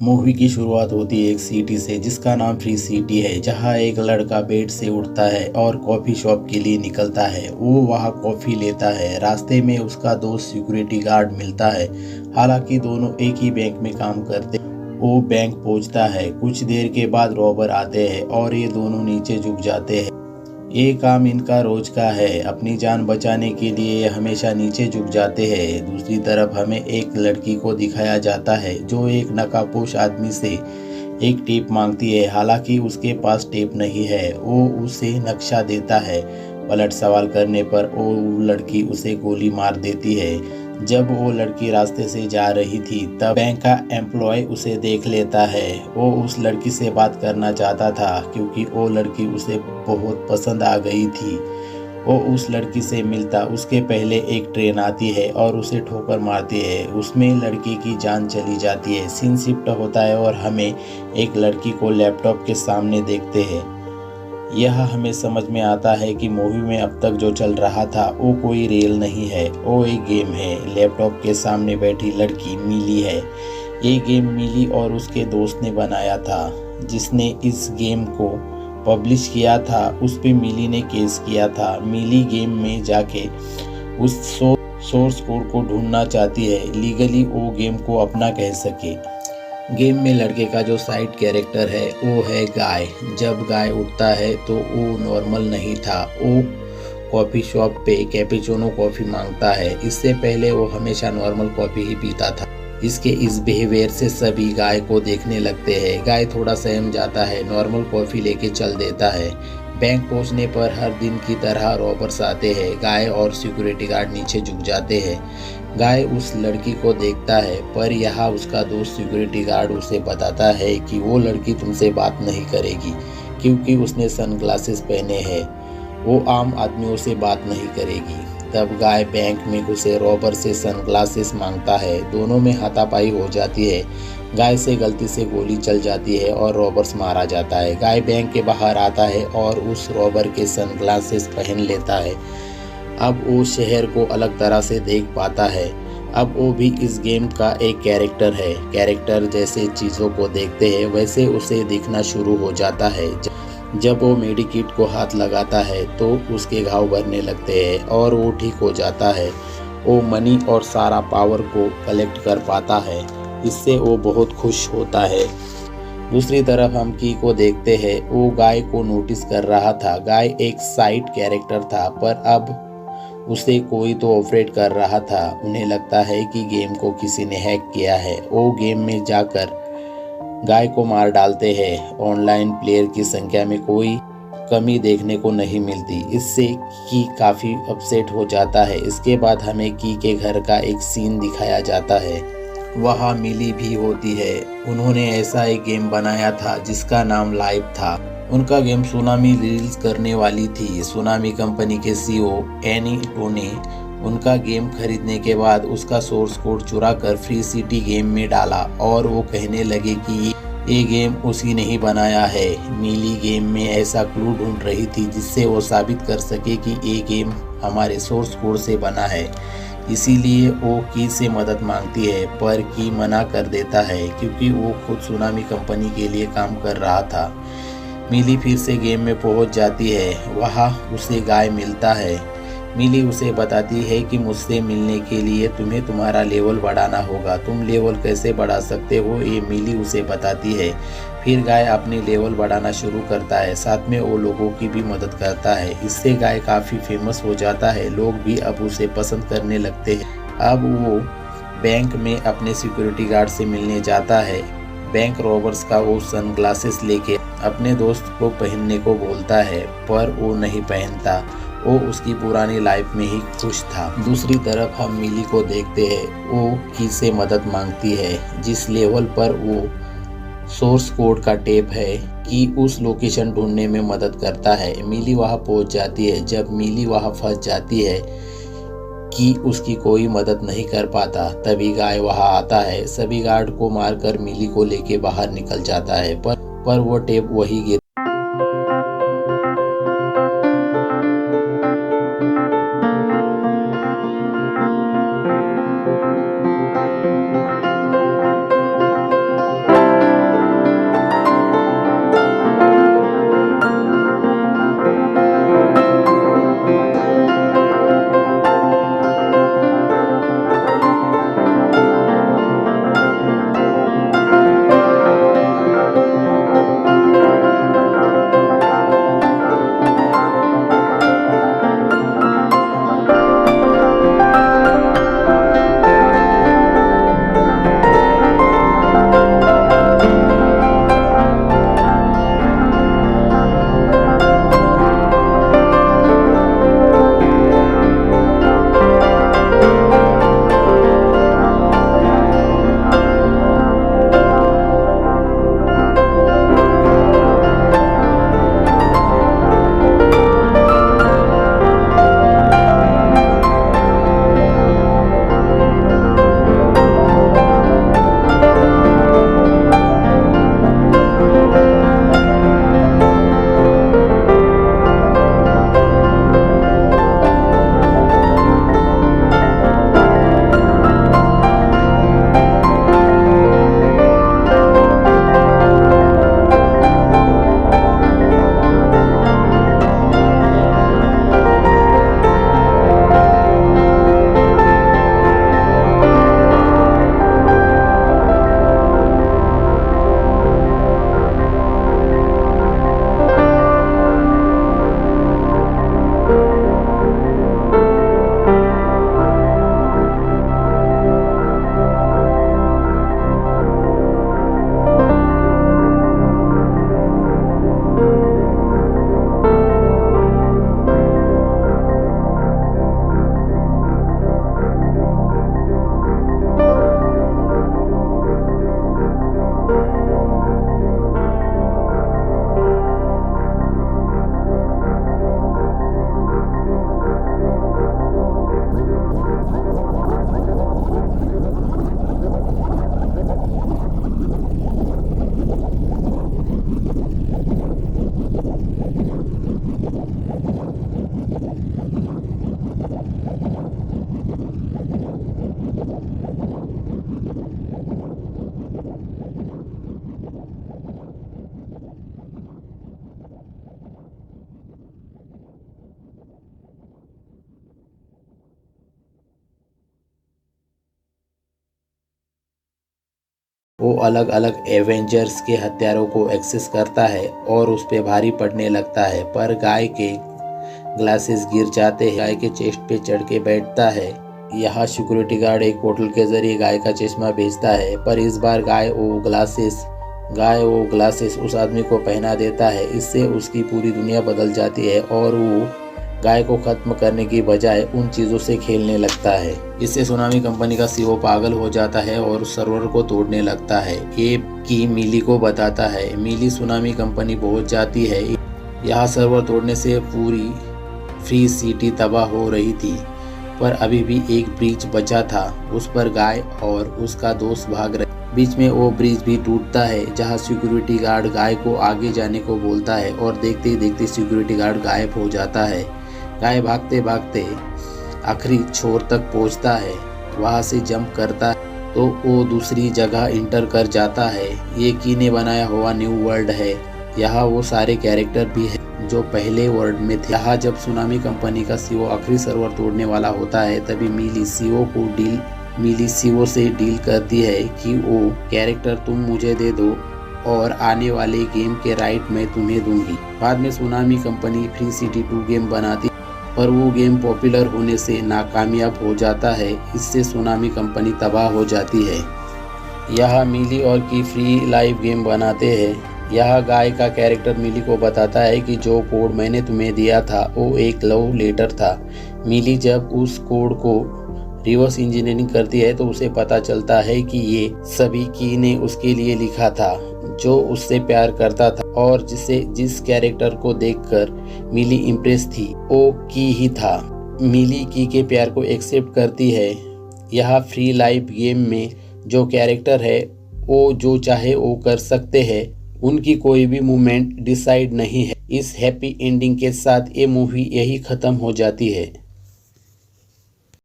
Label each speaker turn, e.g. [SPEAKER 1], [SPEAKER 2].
[SPEAKER 1] Movie की शुरुआत होती है एक सिटी से जिसका नाम फ्री सिटी है, जहां एक लड़का बेड से उठता है और कॉफ़ी शॉप के लिए निकलता है। वो वहां कॉफ़ी लेता है। रास्ते में उसका दोस्त सिक्योरिटी गार्ड मिलता है। हालांकि दोनों एक ही बैंक में काम करते। वो बैंक पहुंचता है। कुछ देर के बाद रॉबर आते हैं और ये दोनों नीचे झुक जाते हैं। ये काम इनका रोज का है। अपनी जान बचाने के लिए ये हमेशा नीचे झुक जाते हैं। दूसरी तरफ हमें एक लड़की को दिखाया जाता है जो एक नकाबपोश आदमी से एक टेप मांगती है। हालांकि उसके पास टेप नहीं है। वो उसे नक्शा देता है। पलट सवाल करने पर वो लड़की उसे गोली मार देती है। जब वो लड़की रास्ते से जा रही थी तब बैंक का एम्प्लॉय उसे देख लेता है। वो उस लड़की से बात करना चाहता था क्योंकि वो लड़की उसे बहुत पसंद आ गई थी। वो उस लड़की से मिलता उसके पहले एक ट्रेन आती है और उसे ठोकर मारती है। उसमें लड़की की जान चली जाती है। सीन शिफ्ट होता है और हमें एक लड़की को लैपटॉप के सामने देखते हैं। यह हमें समझ में आता है कि मूवी में अब तक जो चल रहा था वो कोई रियल नहीं है, वो एक गेम है। लैपटॉप के सामने बैठी लड़की मिली है। ये गेम मिली और उसके दोस्त ने बनाया था। जिसने इस गेम को पब्लिश किया था उस पे मिली ने केस किया था। मिली गेम में जाके उस सोर्स कोड को ढूंढना चाहती है, लीगली वो गेम को अपना कह सके। गेम में लड़के का जो साइड कैरेक्टर है वो है गाय। जब गाय उठता है तो वो नॉर्मल नहीं था। वो कॉफ़ी शॉप पे कैपेचिनो कॉफ़ी मांगता है। इससे पहले वो हमेशा नॉर्मल कॉफ़ी ही पीता था। इसके इस बिहेवियर से सभी गाय को देखने लगते हैं। गाय थोड़ा सहम जाता है, नॉर्मल कॉफ़ी लेके चल देता है। बैंक पहुंचने पर हर दिन की तरह रॉबर्स आते हैं। गाय और सिक्योरिटी गार्ड नीचे झुक जाते हैं। गाय उस लड़की को देखता है पर यहाँ उसका दोस्त सिक्योरिटी गार्ड उसे बताता है कि वो लड़की तुमसे बात नहीं करेगी क्योंकि उसने सनग्लासेस पहने हैं। वो आम आदमियों से बात नहीं करेगी। तब गाय बैंक में घुसे रॉबर से सनग्लासेस मांगता है। दोनों में हाथापाई हो जाती है। गाय से गलती से गोली चल जाती है और रॉबर्स मारा जाता है। गाय बैंक के बाहर आता है और उस रॉबर के सनग्लासेस पहन लेता है। अब वो शहर को अलग तरह से देख पाता है। अब वो भी इस गेम का एक कैरेक्टर है। कैरेक्टर जैसे चीज़ों को देखते हैं वैसे उसे दिखना शुरू हो जाता है। जब वो मेडिकिट को हाथ लगाता है तो उसके घाव भरने लगते हैं और वो ठीक हो जाता है। वो मनी और सारा पावर को कलेक्ट कर पाता है। इससे वो बहुत खुश होता है। दूसरी तरफ हम की को देखते हैं। वो गाय को नोटिस कर रहा था। गाय एक साइड कैरेक्टर था पर अब उसे कोई तो ऑपरेट कर रहा था। उन्हें लगता है कि गेम को किसी ने हैक किया है। वो गेम में जाकर गाय को मार डालते हैं। ऑनलाइन प्लेयर की संख्या में कोई कमी देखने को नहीं मिलती। इससे की काफ़ी अपसेट हो जाता है। इसके बाद हमें की के घर का एक सीन दिखाया जाता है। वहाँ मिली भी होती है। उन्होंने ऐसा एक गेम बनाया था जिसका नाम लाइव था। उनका गेम सुनामी रिलीज करने वाली थी। सुनामी कंपनी के सीईओ एनी टो ने उनका गेम खरीदने के बाद उसका सोर्स कोड चुरा कर फ्री सिटी गेम में डाला और वो कहने लगे कि ये गेम उसी ने ही बनाया है। मिली गेम में ऐसा क्लू ढूंढ रही थी जिससे वो साबित कर सके कि ये गेम हमारे सोर्स कोड से बना है। इसीलिए वो की से मदद मांगती है पर की मना कर देता है क्योंकि वो खुद सुनामी कंपनी के लिए काम कर रहा था। मिली फिर से गेम में पहुंच जाती है। वहाँ उसे गाय मिलता है। मिली उसे बताती है कि मुझसे मिलने के लिए तुम्हें तुम्हारा लेवल बढ़ाना होगा। तुम लेवल कैसे बढ़ा सकते हो ये मिली उसे बताती है। फिर गाय अपनी लेवल बढ़ाना शुरू करता है। साथ में वो लोगों की भी मदद करता है। इससे गाय काफ़ी फेमस हो जाता है। लोग भी अब उसे पसंद करने लगते हैं। अब वो बैंक में अपने सिक्योरिटी गार्ड से मिलने जाता है। बैंक रॉबर्स का वो सनग्लासेस लेके अपने दोस्त को पहनने को बोलता है पर वो नहीं पहनता। वो उसकी पुरानी लाइफ में ही खुश था। दूसरी तरफ हम मिली को देखते हैं। वो की से मदद मांगती है। जिस लेवल पर वो सोर्स कोड का टेप है कि उस लोकेशन ढूंढने में मदद करता है। मिली वहां पहुंच जाती है। जब मिली वहां फंस जाती है कि उसकी कोई मदद नहीं कर पाता तभी गाय वहां आता है। सभी गार्ड को मारकर मिली को लेके बाहर निकल जाता है पर वो टेप वही गिर वो अलग अलग एवेंजर्स के हथियारों को एक्सेस करता है और उस पे भारी पड़ने लगता है, पर गाय के ग्लासेस गिर जाते हैं। गाय के चेस्ट पे चढ़ के बैठता है। यहाँ सिक्योरिटी गार्ड एक पोर्टल के जरिए गाय का चश्मा भेजता है, पर इस बार गाय वो ग्लासेस उस आदमी को पहना देता है। इससे उसकी पूरी दुनिया बदल जाती है और वो गाय को खत्म करने की बजाय उन चीज़ों से खेलने लगता है। इससे सुनामी कंपनी का सीईओ पागल हो जाता है और उस सर्वर को तोड़ने लगता है। ये की मिली को बताता है। मिली सुनामी कंपनी पहुंच जाती है। यहाँ सर्वर तोड़ने से पूरी फ्री सिटी तबाह हो रही थी, पर अभी भी एक ब्रिज बचा था। उस पर गाय और उसका दोस्त भाग रहे। बीच में वो ब्रिज भी टूटता है, जहाँ सिक्योरिटी गार्ड गाय को आगे जाने को बोलता है और देखते ही देखते सिक्योरिटी गार्ड गायब हो जाता है। गाय भागते भागते आखिरी छोर तक पहुंचता है। वहां से जंप करता है तो वो दूसरी जगह इंटर कर जाता है। ये की ने बनाया हुआ न्यू वर्ल्ड है। यहाँ वो सारे कैरेक्टर भी है जो पहले वर्ल्ड में थे। यहाँ जब सुनामी कंपनी का सीईओ आखिरी सर्वर तोड़ने वाला होता है, तभी मिली सीईओ से डील करती है कि वो कैरेक्टर तुम मुझे दे दो और आने वाले गेम के राइट मैं तुम्हें दूंगी। बाद में tsunami company free city 2 game बनाती, पर वो गेम पॉपुलर होने से नाकामयाब हो जाता है। इससे सुनामी कंपनी तबाह हो जाती है। यहाँ मिली और की फ्री लाइव गेम बनाते हैं। यहाँ गाय का कैरेक्टर मिली को बताता है कि जो कोड मैंने तुम्हें दिया था वो एक लव लेटर था। मिली जब उस कोड को रिवर्स इंजीनियरिंग करती है तो उसे पता चलता है कि ये सभी की ने उसके लिए लिखा था, जो उससे प्यार करता था और जिस कैरेक्टर को देखकर मिली इम्प्रेस थी वो की ही था। मिली की के प्यार को एक्सेप्ट करती है। यहाँ फ्री लाइव गेम में जो कैरेक्टर है वो जो चाहे वो कर सकते हैं, उनकी कोई भी मूवमेंट डिसाइड नहीं है। इस हैप्पी एंडिंग के साथ ये मूवी यही खत्म हो जाती है।